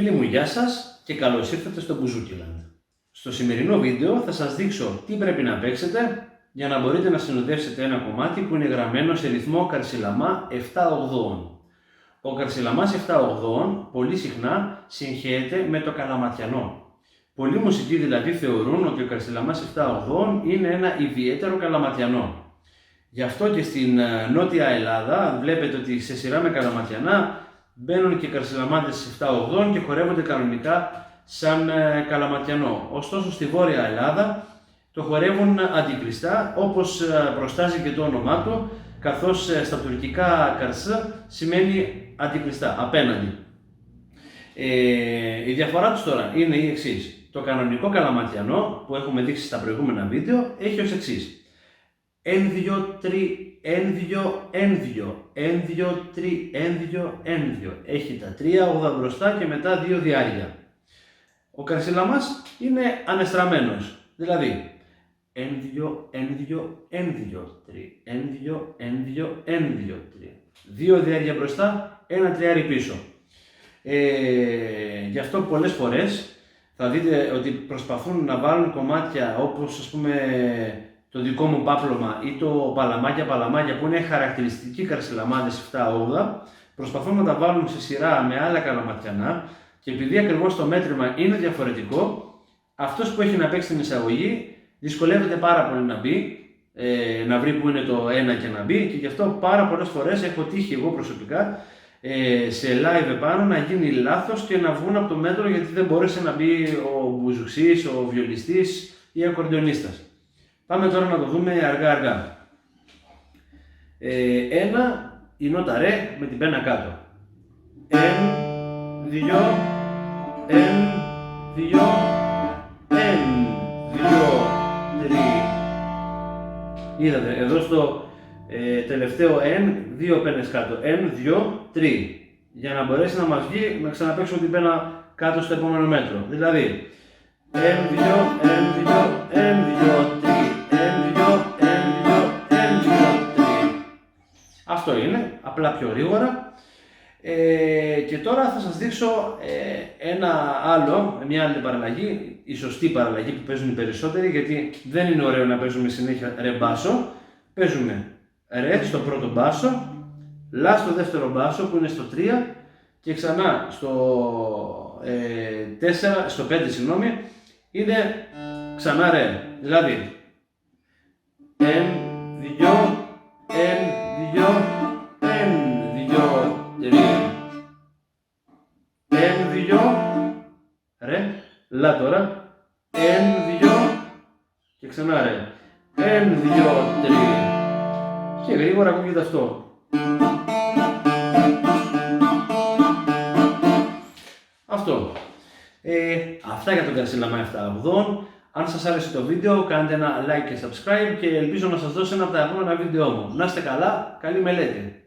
Φίλοι μου, γεια σας και καλώς ήρθατε στο Μπουζούκιλαντ. Στο σημερινό βίντεο θα σας δείξω τι πρέπει να παίξετε για να μπορείτε να συνοδεύσετε ένα κομμάτι που είναι γραμμένο σε ρυθμό καρσιλαμά 7/8. Ο καρσιλαμάς 7/8 πολύ συχνά συγχέεται με το καλαματιανό. Πολλοί μουσικοί δηλαδή θεωρούν ότι ο καρσιλαμάς 7/8 είναι ένα ιδιαίτερο καλαματιανό. Γι' αυτό και στην Νότια Ελλάδα βλέπετε ότι σε σειρά με καλαματιανά μπαίνουν και καρσιλαμάδες 7/8 και χορεύονται κανονικά σαν καλαματιανό. Ωστόσο στη Βόρεια Ελλάδα το χορεύουν αντικριστά, όπως προστάζει και το όνομά του, καθώς στα τουρκικά καρσί σημαίνει αντικριστά, απέναντι. Η διαφορά τους τώρα είναι η εξής. Το κανονικό καλαματιανό που έχουμε δείξει στα προηγούμενα βίντεο έχει ως εξής. 1, 2, 3, 1, 2, 1, 2, 1, 2, 3, 1, 2, 1, 2. Έχει τα 3 όγδα μπροστά και μετά 2 διάρκεια. Ο καρσιλαμάς είναι ανεστραμμένος, δηλαδή 1, 2, 1, 2, 1, 2, 3, 1, 2, 1, 2, 1, 2, 3. 2 διάρκεια μπροστά, 1 τριάρι πίσω. Γι' αυτό πολλές φορές θα δείτε ότι προσπαθούν να βάλουν κομμάτια όπως ας πούμε το δικό μου πάπλωμα ή το παλαμάκια που είναι χαρακτηριστικοί καρσιλαμάδες 7/8, προσπαθούν να τα βάλουν σε σειρά με άλλα καλαματιανά και επειδή ακριβώς το μέτρημα είναι διαφορετικό, αυτός που έχει να παίξει την εισαγωγή δυσκολεύεται πάρα πολύ να μπει, να βρει που είναι το ένα και να μπει, και γι' αυτό πάρα πολλές φορές έχω τύχει εγώ προσωπικά σε live επάνω να γίνει λάθος και να βγουν από το μέτρο γιατί δεν μπόρεσε να μπει ο μπουζουξής, ο βιολιστής ή ο ακορντεονίστας. Πάμε τώρα να το δούμε αργά. 1, η νότα ρε με την πένα κάτω. 1, 2, 1, 2, 1, 2, 3. Είδατε, εδώ στο τελευταίο 2 πένες κάτω. 1, 2, 3. Για να μπορέσει να μας βγει να ξαναπαίξουμε την πένα κάτω στο επόμενο μέτρο. Δηλαδή, 1, 2, 1, 2, 1, 2, 3. Αυτό είναι, απλά πιο γρήγορα. Και τώρα θα σας δείξω μια άλλη παραλλαγή, η σωστή παραλλαγή που παίζουν οι περισσότεροι, γιατί δεν είναι ωραίο να παίζουμε συνέχεια ρε μπάσο. Παίζουμε ρε στο πρώτο μπάσο, λα στο δεύτερο μπάσο που είναι στο 3 και ξανά στο 4, στο 5 συγγνώμη, είναι ξανά ρε. Δηλαδή 1, 2, 1, 2, 1, 2, 3. 1, 2, ρε, λα τώρα. 1, 2 και ξανά ρε. 1, 2, 3. Και γρήγορα ακούγεται αυτό. Αυτό. Αυτά για τον καρσιλαμά 7/8. Αν σας άρεσε το βίντεο, κάντε ένα like και subscribe και ελπίζω να σας δώσω ένα από τα επόμενα βίντεο μου. Να είστε καλά, καλή μελέτη!